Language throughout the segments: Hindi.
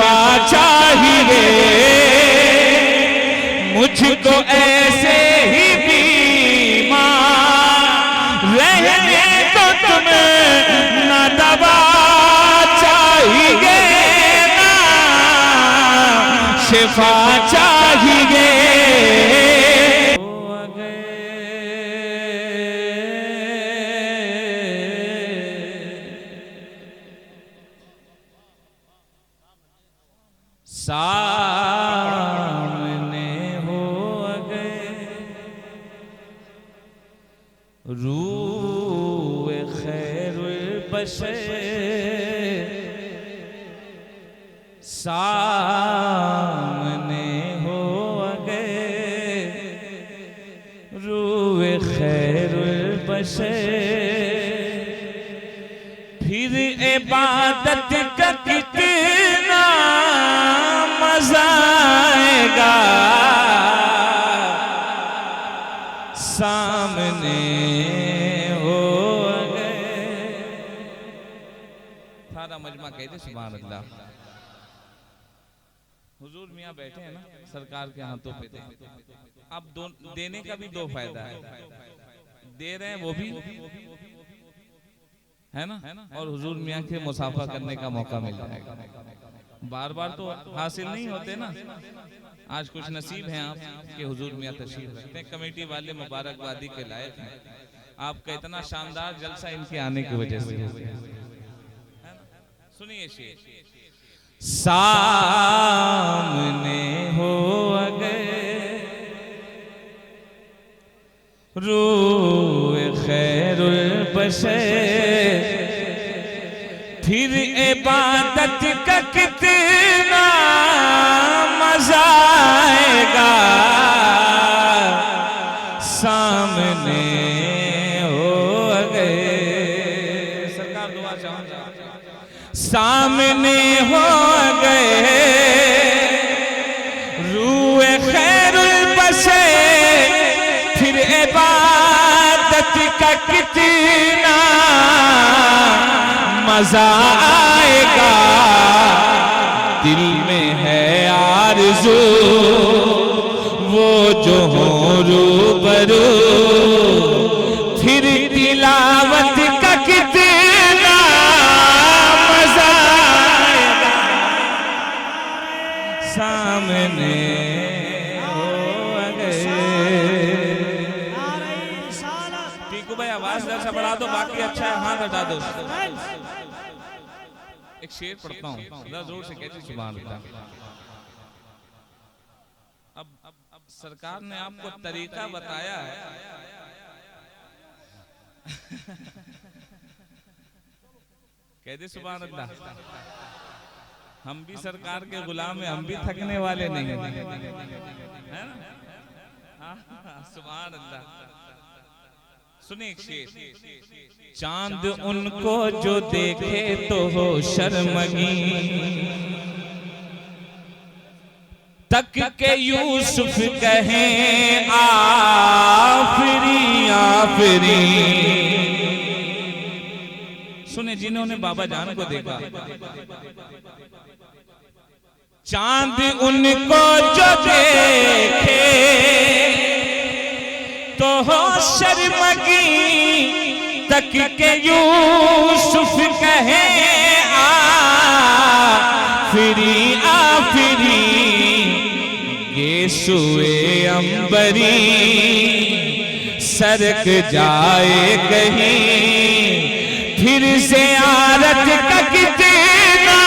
शिफा चाहिए मुझको ऐसे ही बीमार रहने तो तुम्हें ना दवा चाहिए ना शिफा चाहिए। सामने हो गए रूए खैरुल बशर, सामने हो गए रूए खैरुल बशर, फिर इबादत का कितना मजा आएगा सामने हो गए। सारा मजमा कहते सुभान अल्लाह। हुजूर मियाँ बैठे हैं ना, सरकार के हाथों पे दे। अब देने का भी दो फायदा है, दे रहे हैं वो भी है ना, और हुजूर मियाँ के मुसाफा करने का मौका मिल जाएगा। बार बार तो हासिल नहीं होते ना, आज कुछ नसीब हैं आप कि हुजूर मियाँ तशरीफ रखते हैं। कमेटी वाले मुबारकबादी के लायक हैं, आपका इतना शानदार जलसा इनके आने की वजह से। सुनिए शेर, सामने हो गए रूए खैरुल बशर, फिर इबादत का कितना मजा आएगा सामने हो गए। सरकार दुआ चाहूंगा, सामने हो गए रूए खैरुल बशर, फिर इबादत का कितना मजा आएगा। दिल में है आरज़ू वो जो हो रूबरू, फिर तिलावत का कितना मजा आएगा सामने हो गए। टीकू भाई आवाज जरा सा बढ़ा दो, बाकी अच्छा है हाथ हटा दो। एक शेर पढ़ता हूँ, जोर से कहते सुभान अल्लाह। अब सरकार ने आपको तरीका बताया है कहते सुभान अल्लाह। हम भी सरकार के गुलाम हैं, हम भी थकने वाले नहीं हैं, है ना? सुभान अल्लाह। सुनिए एक शेर, चांद उनको जो देखे तो हो शर्मगी, तक के यूसुफ कहें आफरी आफरी। सुने जिन्होंने बाबा जान को देखा, चांद उनको जो देखे तो हो शर्मगी, तक के यूसुफ कहे आफरी आफरी। ये सुए अंबरी सरक जाए कहीं, फिर ज़ियारत का कितना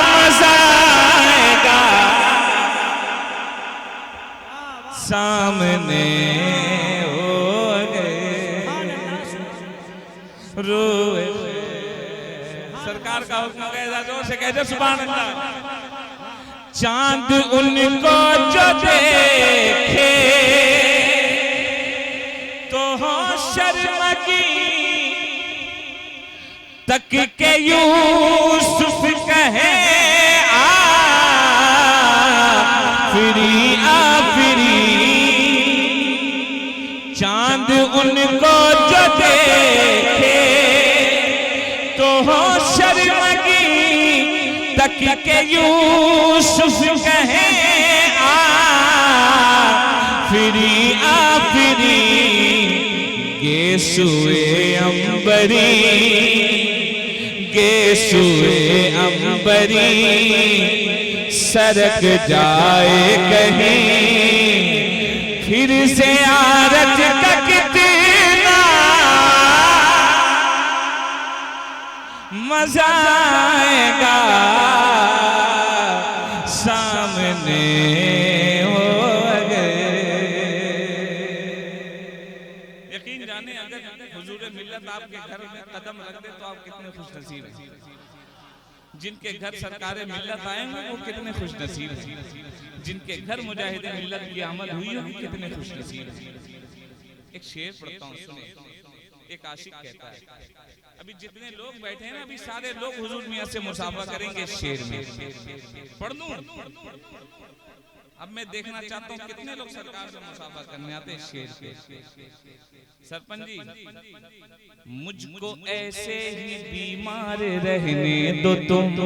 मजा आएगा सामने हो गए रोए। सरकार का हुक्म कहता जोर से कहते सुभान अल्लाह। चांद उनको जो देखे तो हो शर्मगी, तक के यूसुफ कहे आफरी आफरी। चांद उनको जो देखे तो हो शर्मगी, तक तक के यूसुफ कहे आफरी आफरी गेसुए अंबरी गेसुए अंबरी सरक जाए कहीं फिर से आरज का कितना मजा आएगा सामने हो गए। यकीन जाने अगर हुजूर मिल्लत आपके घर में कदम रख दे तो आप कितने खुश नसीब हैं। जिनके घर सरकारे मिल्लत आएंगे वो कितने खुश नसीब हैं। जिनके घर मुजाहिदे मिल्लत की आमद हुई होगी कितने खुश नसीब हैं। एक शेर पढ़ता हूँ सुने। एक आशिक कहता है अभी जितने लोग बैठे हैं ना अभी सारे लोग हुजूर मियां से मुसाफा करेंगे इस शेर में। पढ़ दूं? अब मैं देखना चाहता हूँ कितने लोग सरकार से मुसाफा करने आते हैं शेर के। सरपंच जी मुझको ऐसे ही बीमार रहने दो तुम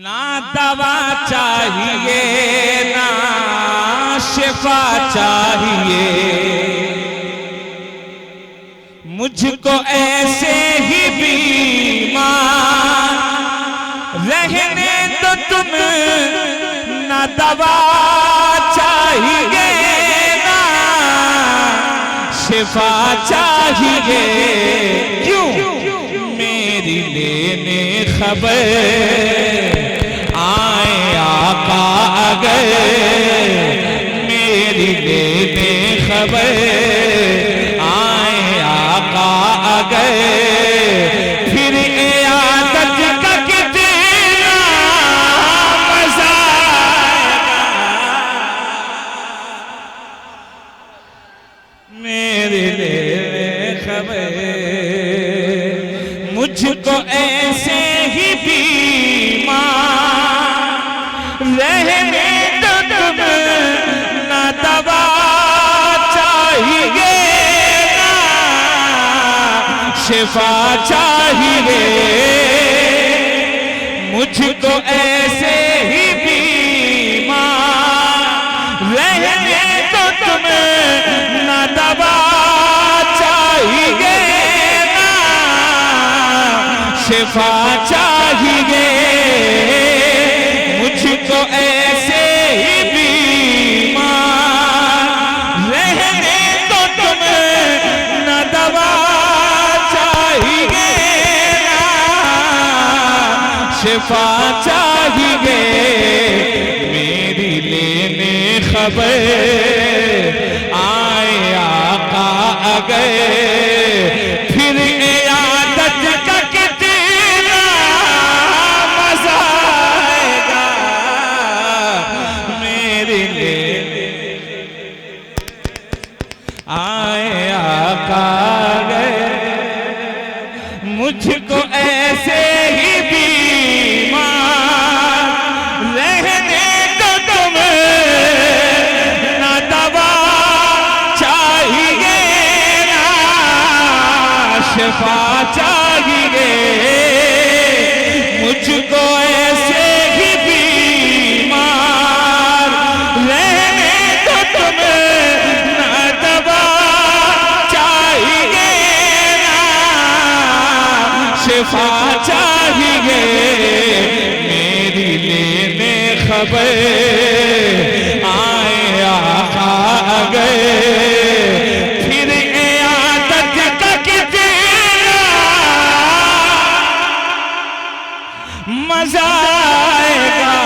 ना दवा चाहिए ना शिफा चाहिए मुझको ऐसे ही बीमार रहने दो तुम ना दवा चाहिए ना शिफा चाहिए क्यों मेरी लेने खबर आए आका अगर मेरी लेने खबर आए आका अगर फिर इयादत का कितना मजा आएगा मेरी लेने खबर मुझको ऐसे ही बीमार रहने दो तुम ना दवा चाहिए ना शिफा चाहिए मुझको ऐसे ही बीमार रहने दो तुम ना दवा चाहिए शिफा चाहिए मुझको ऐसे ही बीमार रहने दो तुम न दवा चाहिए ना शिफा चाहिए मेरी लेने खबर आए आका अगर फिर इयादत का मुझको ऐसे ही बीमार रहने दो तुम ना दवा चाहिए ना शिफा चाहिए मुझको ऐसे ही बीमार रहने दो तुम ना दवा चाहिए शिफा चाहिए मेरी लेने खबर आए आका अगर फिर इयादत का कितना मजा आएगा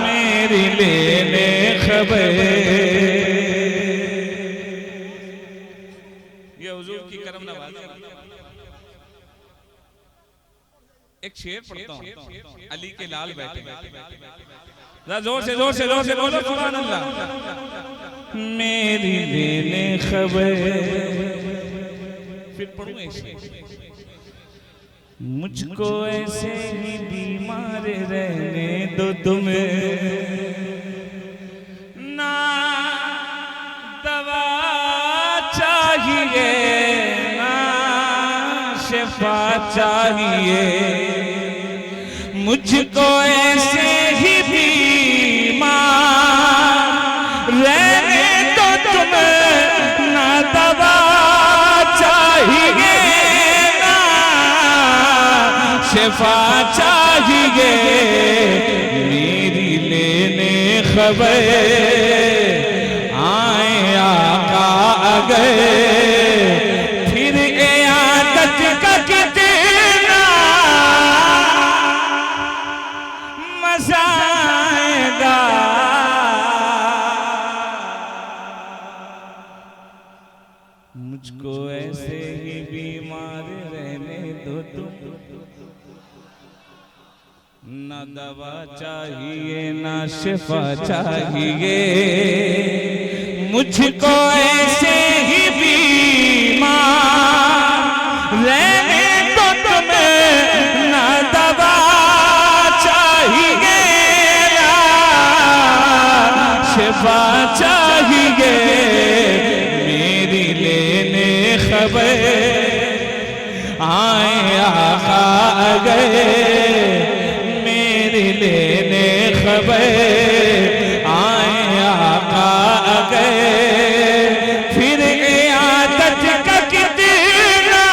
मेरी लेने खबर। ये हुजूर की करम नवाज़ी। एक शेर पढ़ता हूँ अली के लाल बैठे जोर से जोर से जोर से बोलो सुभान अल्लाह। मेरी लेने खबर फिर पढ़ूं एक शेर मुझको ऐसे ही बीमार रहने दो तुम्हें ना दवा चाहिए ना शिफा चाहिए, मुझको ऐसे ही बीमार रहने तो तुम्हें ना दवा चाहिए ना शिफा चाहिए, मेरी लेने खबर आए आका आ गए, फिर इयादत का कितना मजा आएगा। मुझको ऐसे ही बीमार रहने दो तुम, ना दवा चाहिए ना शिफा चाहिए, मुझको ऐसे ही बीमार रहने दो तुम्हें, ना दवा चाहिए ना शिफा चाहिए, मेरी लेने खबर आए आका आ गए, मेरी लेने खबर आए आका आ गए, फिर इयादत का कितना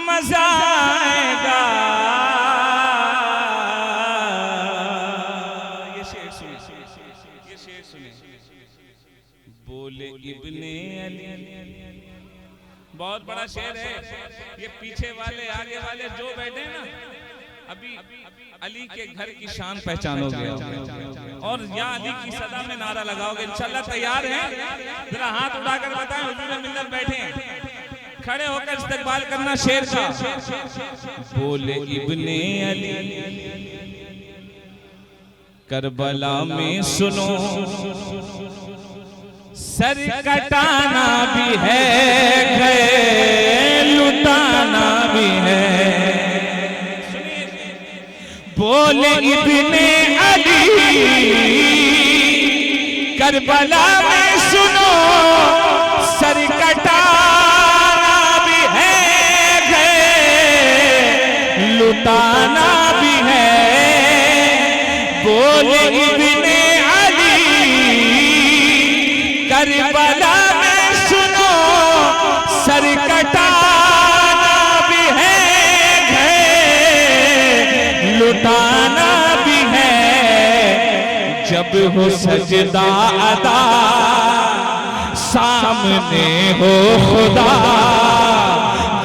मजा आएगा। ये शेर सुने, ये शेर सुने। बोले इब्ने अली, बहुत बड़ा शेर है ये। पीछे वाले आगे वाले जो बैठे ना, अभी अली के घर की शान पहचानोगे और या अली की सदा में नारा लगाओगे। इंशाल्लाह तैयार हैं? जरा हाथ उठाकर बताएं हुजूर मिल्लत बैठे हैं, खड़े होकर इस्तकबाल करना शेर का। बोले इब्ने अली करबला में सुनो, सर कटाना भी है, लुटाना भी है। बोले इब्ने अली करबला में सुनो, सर कटाना भी है, लुटाना भी है। बोले इब्ने अली करबला में सुनो, सर कटाना भी है, लुटाना भी है। जब हो सजदा अदा सामने हो खुदा,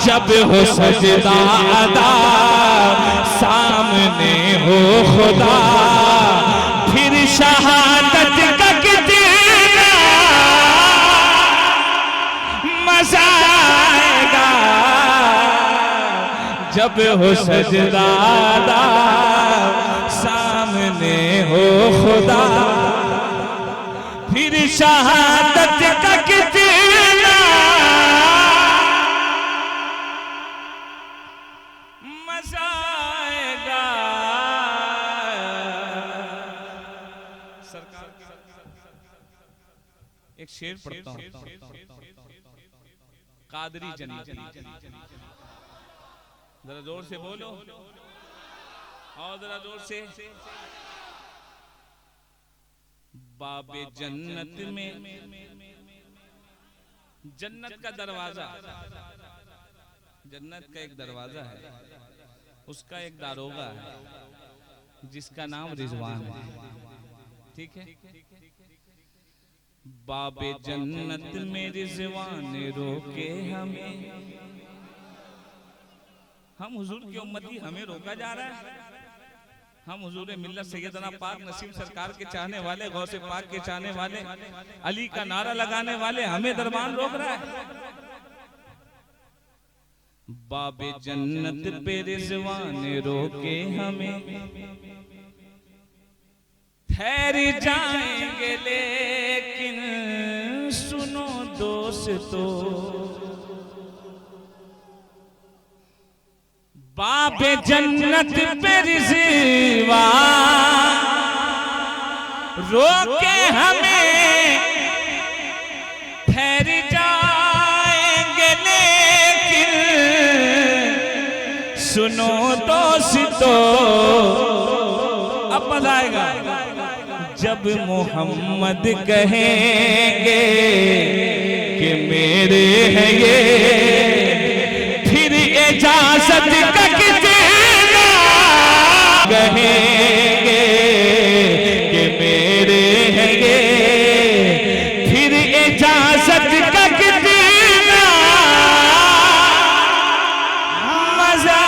जब हो सजदा अदा सामने हो खुदा, फिर शहादत का कितना मजा आएगा। जब हो सजदा अदा सामने हो खुदा, फिर शहादत का कितना मजा आएगा। सरकार एक शेर पढ़ता हूं, कादरी जन्नती, जरा जोर से बोलो और जरा जोर से। बाबे जन्नत में, जन्नत का दरवाजा, जन्नत का एक दरवाजा है, उसका एक दारोगा है जिसका नाम रिजवान है। ठीक है? बाबे जन्नत में रिजवान रोके हमें, हम हुजूर की उम्मती, हमें रोका जा रहा है। हम हुजूर मिल्लत सैयदना पाक नसीम सरकार के चाहने वाले, गौसे पाक के चाहने वाले, अली का नारा लगाने वाले, हमें दरबान रोक रहा है। बाबे जन्नत पे रिजवान रोके हमें, ठहर जाएंगे लेकिन सुनो दोस्तों, बाबे जन्नत पे रिजवान रोके हमें, ठहर जाएंगे तो अब मजा आएगा। जब मोहम्मद कहेंगे कि मेरे हैं ये, फिर इजाजत का कितना कहेंगे कि मेरे हैं ये, फिर इजाजत का कितना मजा।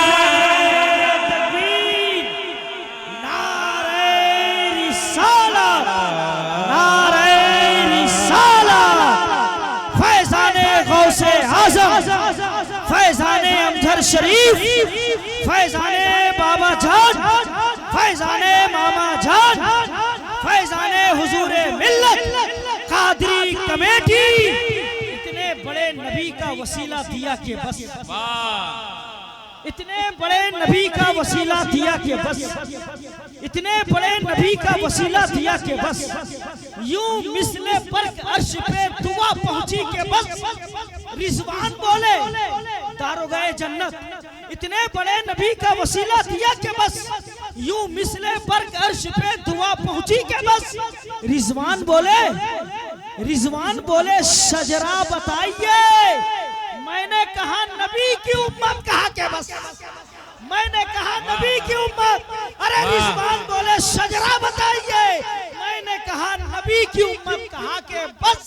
फैजाने अमजद शरीफ, फैजाने बाबा जान, फैजाने मामा जान, फैजाने हुजूरे मिल्लत कादरी कमेटी, इतने बड़े नबी का वसीला दिया के बस, इतने बड़े नबी का वसीला दिया के बस, इतने बड़े नबी का वसीला दिया के बस, यूं मिसले बर्क अर्श पे दुआ पहुंची के बस, रिजवान बोले दारोगाए जन्नत, इतने बड़े नबी का वसीला दिया के बस, यूं मिसले बर्क अर्श पे दुआ पहुंची के बस, रिजवान बोले शजरा बताइए, मैंने कहा नबी की उम्मत कहा के बस, मैंने कहा नबी की उम्मत, अरे रिजवान बोले शजरा बताइए, मैंने कहा नबी की उम्मत कहा के बस।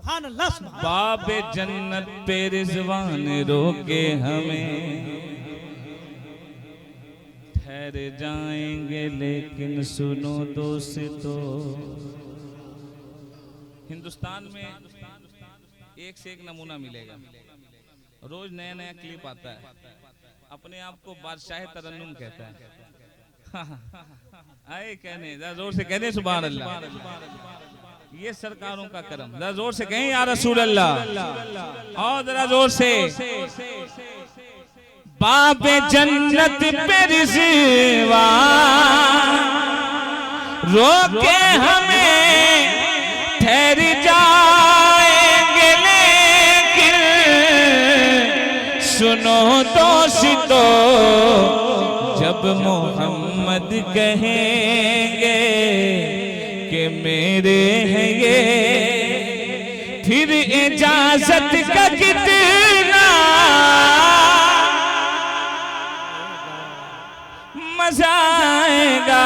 बाबे जन्नत पे रिजवान रोके हमें, ठहर जाएंगे लेकिन सुनो दोस्तों। हिंदुस्तान में एक से एक नमूना मिलेगा, रोज नया नया क्लिप आता है, अपने आप को बादशाह तरन्नुम कहता है। आए कहने जोर से कहने सुभान अल्लाह, ये सरकारों का करम, जरा जोर से कहें या रसूल अल्लाह, और जरा जोर से। बाबे जन्नत पे रिजवान रोके हमें, ठहर जाएंगे लेकिन सुनो दोस्तों, जब मोहम्मद कहेंगे कि मेरे हैं ये, फिर इजाजत का कितना मजा आएगा।